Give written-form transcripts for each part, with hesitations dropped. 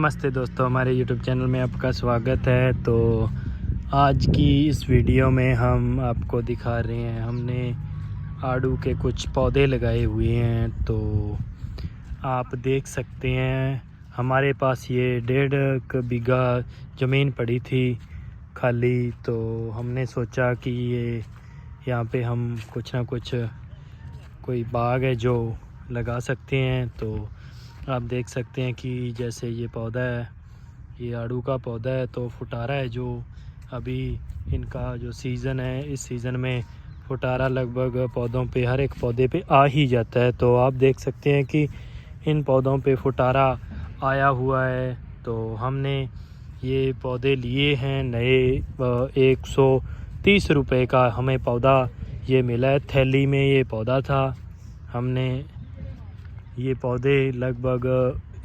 नमस्ते दोस्तों, हमारे YouTube चैनल में आपका स्वागत है। तो आज की इस वीडियो में हम आपको दिखा रहे हैं, हमने आड़ू के कुछ पौधे लगाए हुए हैं। तो आप देख सकते हैं हमारे पास ये 1.5 बीघा ज़मीन पड़ी थी खाली। तो हमने सोचा कि ये यहाँ पे हम कुछ ना कुछ कोई बाग है जो लगा सकते हैं। तो आप देख सकते हैं कि जैसे ये पौधा है, ये आड़ू का पौधा है। तो फुटारा है जो अभी इनका जो सीज़न है, इस सीज़न में फुटारा लगभग पौधों पे, हर एक पौधे पे आ ही जाता है। तो आप देख सकते हैं कि इन पौधों पे फुटारा आया हुआ है। तो हमने ये पौधे लिए हैं नए, 130 रुपये का हमें पौधा ये मिला है। थैली में ये पौधा था। हमने ये पौधे लगभग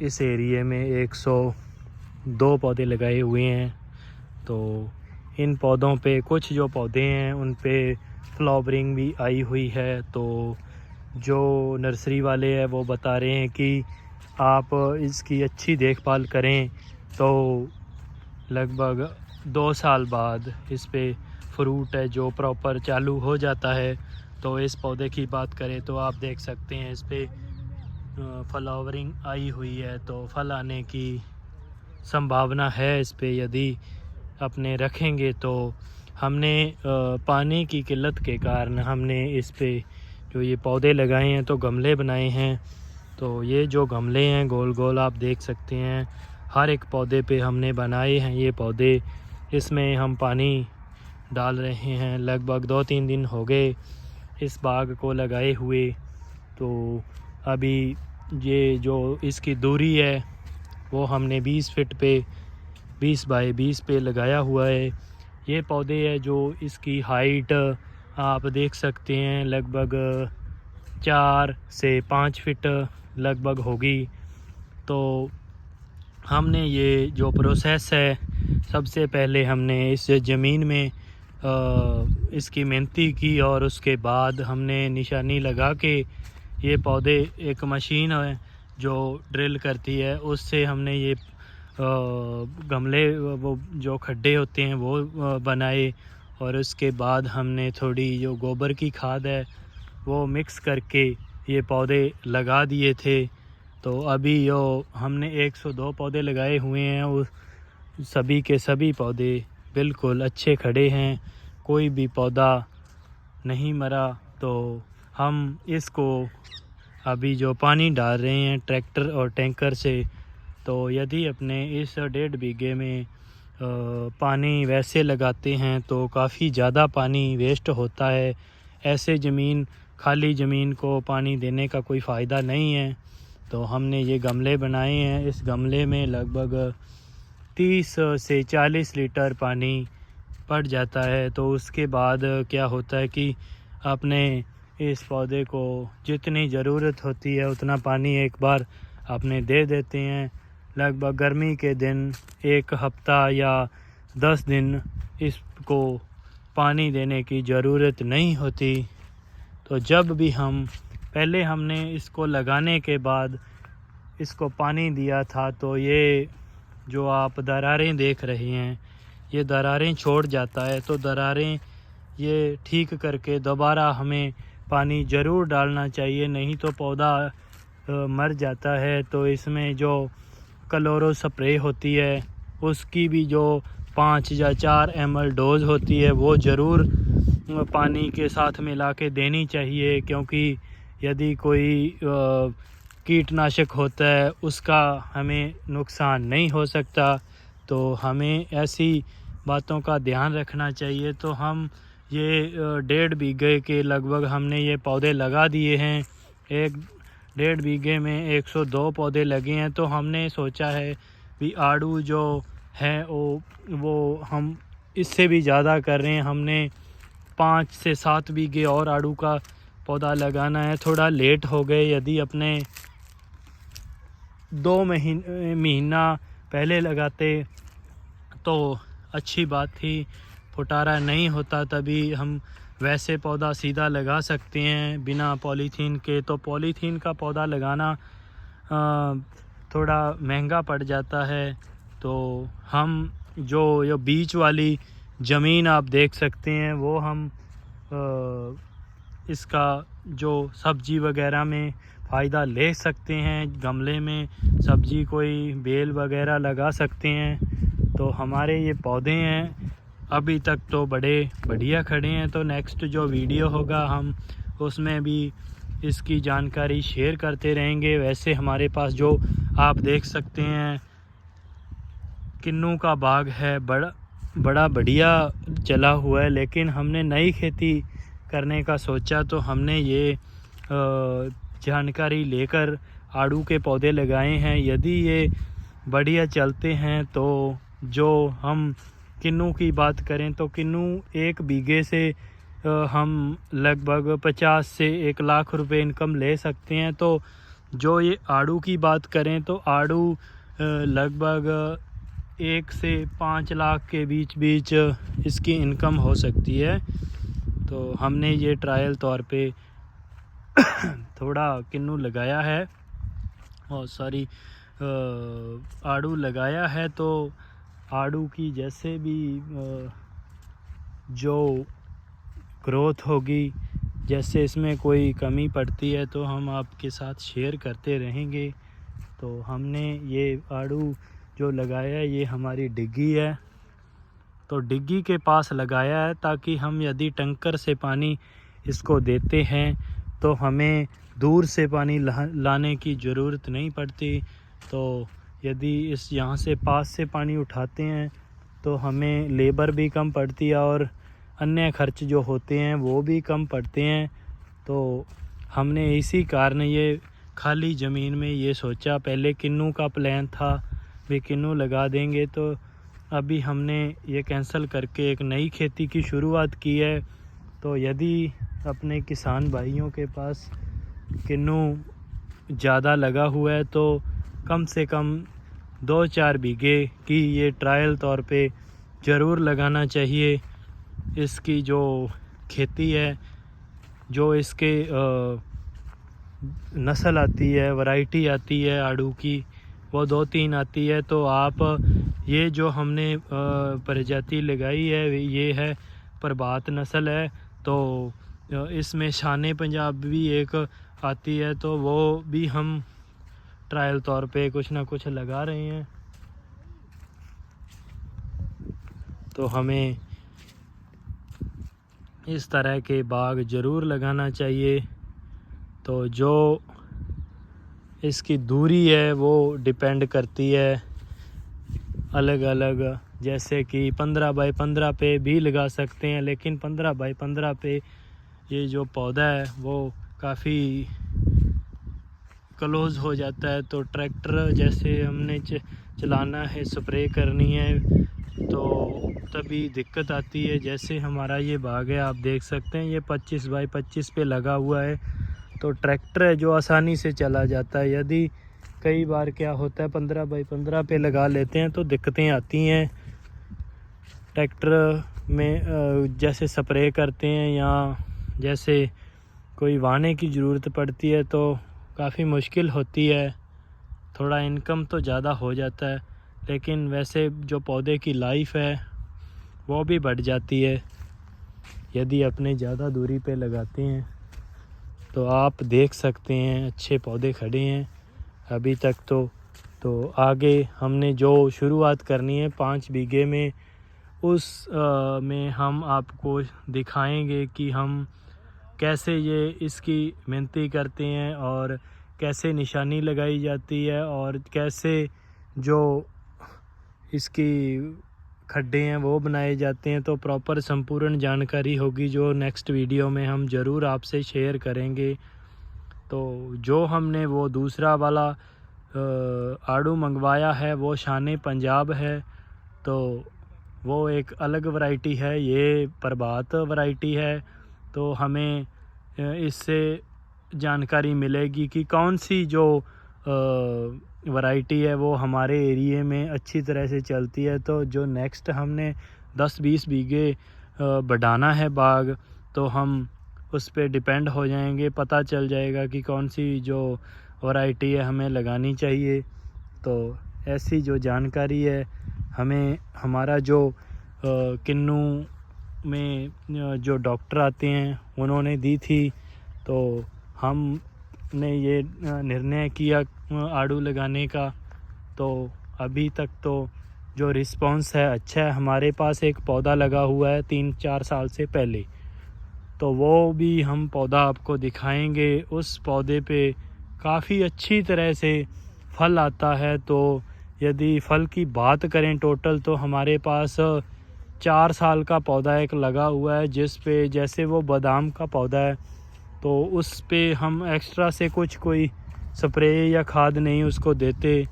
इस एरिए में 102 पौधे लगाए हुए हैं। तो इन पौधों पे कुछ जो पौधे हैं उन पे फ्लावरिंग भी आई हुई है। तो जो नर्सरी वाले हैं वो बता रहे हैं कि आप इसकी अच्छी देखभाल करें तो लगभग 2 साल बाद इस पे फ्रूट है जो प्रॉपर चालू हो जाता है। तो इस पौधे की बात करें तो आप देख सकते हैं इस पे फ्लावरिंग आई हुई है। तो फल आने की संभावना है इस पे, यदि अपने रखेंगे। तो हमने पानी की किल्लत के कारण हमने इस पे जो ये पौधे लगाए हैं तो गमले बनाए हैं। तो ये जो गमले हैं गोल गोल आप देख सकते हैं, हर एक पौधे पे हमने बनाए हैं ये पौधे। इसमें हम पानी डाल रहे हैं। लगभग 2-3 दिन हो गए इस बाग को लगाए हुए। तो अभी ये जो इसकी दूरी है वो हमने 20 फीट पे 20 बाई 20 पे लगाया हुआ है। ये पौधे है जो इसकी हाइट आप देख सकते हैं लगभग 4 से 5 फीट लगभग होगी। तो हमने ये जो प्रोसेस है, सबसे पहले हमने इस ज़मीन में इसकी मेहनती की और उसके बाद हमने निशानी लगा के ये पौधे, एक मशीन है जो ड्रिल करती है, उससे हमने ये गमले, वो जो खड्डे होते हैं वो बनाए। और उसके बाद हमने थोड़ी जो गोबर की खाद है वो मिक्स करके ये पौधे लगा दिए थे। तो अभी जो हमने 102 पौधे लगाए हुए हैं, वो सभी के सभी पौधे बिल्कुल अच्छे खड़े हैं, कोई भी पौधा नहीं मरा। तो हम इसको अभी जो पानी डाल रहे हैं ट्रैक्टर और टैंकर से। तो यदि अपने इस 1.5 बीघे में पानी वैसे लगाते हैं तो काफ़ी ज़्यादा पानी वेस्ट होता है। ऐसे खाली ज़मीन को पानी देने का कोई फ़ायदा नहीं है। तो हमने ये गमले बनाए हैं। इस गमले में लगभग 30 से 40 लीटर पानी पड़ जाता है। तो उसके बाद क्या होता है कि आपने इस पौधे को जितनी ज़रूरत होती है उतना पानी एक बार आपने दे देते हैं। लगभग गर्मी के दिन 1 हफ्ता या 10 दिन इसको पानी देने की ज़रूरत नहीं होती। तो जब भी पहले हमने इसको लगाने के बाद इसको पानी दिया था, तो ये जो आप दरारें देख रहे हैं, ये दरारें छोड़ जाता है। तो दरारें ये ठीक करके दोबारा हमें पानी ज़रूर डालना चाहिए, नहीं तो पौधा मर जाता है। तो इसमें जो क्लोरो स्प्रे होती है उसकी भी जो 5 या 4 ml डोज़ होती है वो ज़रूर पानी के साथ मिला के देनी चाहिए। क्योंकि यदि कोई कीटनाशक होता है उसका हमें नुकसान नहीं हो सकता। तो हमें ऐसी बातों का ध्यान रखना चाहिए। तो हम ये 1.5 बीघे के लगभग हमने ये पौधे लगा दिए हैं। 1.5 बीघे में 102 पौधे लगे हैं। तो हमने सोचा है भी आड़ू जो है वो हम इससे भी ज़्यादा कर रहे हैं। हमने 5 से 7 बीघे और आड़ू का पौधा लगाना है। थोड़ा लेट हो गए, यदि अपने 2 महीना पहले लगाते तो अच्छी बात थी। फुटारा नहीं होता तभी हम वैसे पौधा सीधा लगा सकते हैं बिना पॉलीथीन के। तो पॉलीथीन का पौधा लगाना थोड़ा महंगा पड़ जाता है। तो हम जो बीच वाली ज़मीन आप देख सकते हैं वो हम इसका जो सब्ज़ी वगैरह में फ़ायदा ले सकते हैं। गमले में सब्ज़ी कोई बेल वगैरह लगा सकते हैं। तो हमारे ये पौधे हैं अभी तक तो बड़े बढ़िया खड़े हैं। तो नेक्स्ट जो वीडियो होगा हम उसमें भी इसकी जानकारी शेयर करते रहेंगे। वैसे हमारे पास जो आप देख सकते हैं किन्नू का बाग है, बड़ा बढ़िया चला हुआ है। लेकिन हमने नई खेती करने का सोचा तो हमने ये जानकारी लेकर आड़ू के पौधे लगाए हैं। यदि ये बढ़िया चलते हैं तो जो हम किन्नू की बात करें तो किन्नू 1 बीघे से हम लगभग 50 से 1 लाख रुपए इनकम ले सकते हैं। तो जो ये आड़ू की बात करें तो आड़ू लगभग 1 से 5 लाख के बीच इसकी इनकम हो सकती है। तो हमने ये ट्रायल तौर पे थोड़ा किन्नू लगाया है और आड़ू लगाया है। तो आड़ू की जैसे भी जो ग्रोथ होगी, जैसे इसमें कोई कमी पड़ती है तो हम आपके साथ शेयर करते रहेंगे। तो हमने ये आड़ू जो लगाया है ये हमारी डिग्गी है। तो डिग्गी के पास लगाया है ताकि हम यदि टैंकर से पानी इसको देते हैं तो हमें दूर से पानी लाने की ज़रूरत नहीं पड़ती। तो यदि यहाँ से पास से पानी उठाते हैं तो हमें लेबर भी कम पड़ती है और अन्य खर्च जो होते हैं वो भी कम पड़ते हैं। तो हमने इसी कारण ये खाली ज़मीन में ये सोचा, पहले किन्नू का प्लान था भी किन्नू लगा देंगे, तो अभी हमने ये कैंसिल करके एक नई खेती की शुरुआत की है। तो यदि अपने किसान भाइयों के पास किन्नू ज़्यादा लगा हुआ है तो कम से कम 2-4 बीघे की ये ट्रायल तौर पे ज़रूर लगाना चाहिए। इसकी जो खेती है, जो इसके नस्ल आती है, वैरायटी आती है आड़ू की, वो 2-3 आती है। तो आप ये जो हमने प्रजाति लगाई है ये है प्रभात नस्ल है। तो इसमें शाने पंजाब भी एक आती है, तो वो भी हम ट्रायल तौर पे कुछ ना कुछ लगा रहे हैं। तो हमें इस तरह के बाग ज़रूर लगाना चाहिए। तो जो इसकी दूरी है वो डिपेंड करती है अलग अलग, जैसे कि 15 बाई 15 पे भी लगा सकते हैं, लेकिन 15 बाई 15 पे ये जो पौधा है वो काफ़ी क्लोज़ हो जाता है। तो ट्रैक्टर जैसे हमने चलाना है, स्प्रे करनी है तो तभी दिक्कत आती है। जैसे हमारा ये बाग है आप देख सकते हैं ये 25 बाई 25 पे लगा हुआ है। तो ट्रैक्टर है जो आसानी से चला जाता है। यदि कई बार क्या होता है 15 बाई 15 पे लगा लेते हैं तो दिक्कतें आती हैं ट्रैक्टर में, जैसे स्प्रे करते हैं या जैसे कोई वाहने की ज़रूरत पड़ती है तो काफ़ी मुश्किल होती है। थोड़ा इनकम तो ज़्यादा हो जाता है, लेकिन वैसे जो पौधे की लाइफ है वो भी बढ़ जाती है यदि अपने ज़्यादा दूरी पे लगाते हैं। तो आप देख सकते हैं अच्छे पौधे खड़े हैं अभी तक। तो आगे हमने जो शुरुआत करनी है 5 बीघे में, उस में हम आपको दिखाएंगे कि हम कैसे ये इसकी मेहनती करते हैं और कैसे निशानी लगाई जाती है और कैसे जो इसकी खड्डे हैं वो बनाए जाते हैं। तो प्रॉपर संपूर्ण जानकारी होगी जो नेक्स्ट वीडियो में हम ज़रूर आपसे शेयर करेंगे। तो जो हमने वो दूसरा वाला आड़ू मंगवाया है वो शाने पंजाब है, तो वो एक अलग वैरायटी है, ये प्रभात वैरायटी है। तो हमें इससे जानकारी मिलेगी कि कौन सी जो वैरायटी है वो हमारे एरिए में अच्छी तरह से चलती है। तो जो नेक्स्ट हमने 10-20 बीघे बढ़ाना है बाग, तो हम उस पे डिपेंड हो जाएंगे, पता चल जाएगा कि कौन सी जो वैरायटी है हमें लगानी चाहिए। तो ऐसी जो जानकारी है हमें हमारा जो किन्नू में जो डॉक्टर आते हैं उन्होंने दी थी। तो हमने ये निर्णय किया आड़ू लगाने का। तो अभी तक तो जो रिस्पांस है अच्छा है। हमारे पास एक पौधा लगा हुआ है 3-4 साल से पहले, तो वो भी हम पौधा आपको दिखाएंगे। उस पौधे पे काफ़ी अच्छी तरह से फल आता है। तो यदि फल की बात करें टोटल, तो हमारे पास 4 साल का पौधा एक लगा हुआ है, जिस पे जैसे वो बादाम का पौधा है तो उस पे हम एक्स्ट्रा से कोई स्प्रे या खाद नहीं उसको देते।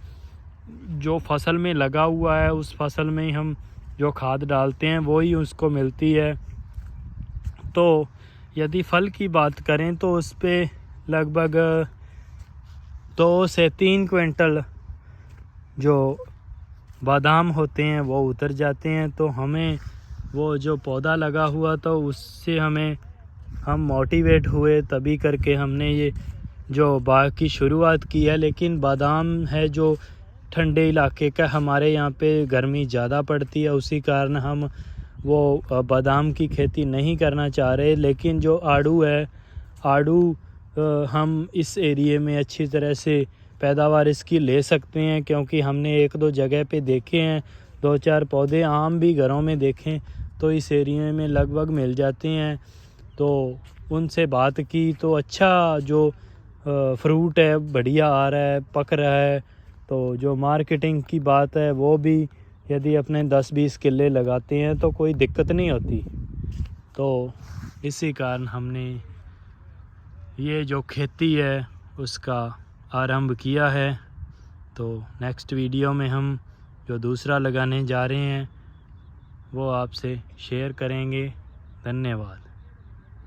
जो फसल में लगा हुआ है उस फसल में ही हम जो खाद डालते हैं वो ही उसको मिलती है। तो यदि फल की बात करें तो उस पे लगभग 2 से 3 क्विंटल जो बादाम होते हैं वो उतर जाते हैं। तो हमें वो जो पौधा लगा हुआ था उससे हम मोटिवेट हुए, तभी करके हमने ये जो बाग की शुरुआत की है। लेकिन बादाम है जो ठंडे इलाके का, हमारे यहाँ पे गर्मी ज़्यादा पड़ती है, उसी कारण हम वो बादाम की खेती नहीं करना चाह रहे। लेकिन जो आड़ू है, आड़ू हम इस एरिए में अच्छी तरह से पैदावार इसकी ले सकते हैं, क्योंकि हमने 1-2 जगह पे देखे हैं। 2-4 पौधे आम भी घरों में देखें तो इस एरिए में लगभग मिल जाते हैं। तो उनसे बात की तो अच्छा जो फ्रूट है बढ़िया आ रहा है, पक रहा है। तो जो मार्केटिंग की बात है वो भी यदि अपने 10-20 किले लगाते हैं तो कोई दिक्कत नहीं होती। तो इसी कारण हमने ये जो खेती है उसका आरंभ किया है। तो नेक्स्ट वीडियो में हम जो दूसरा लगाने जा रहे हैं वो आपसे शेयर करेंगे। धन्यवाद।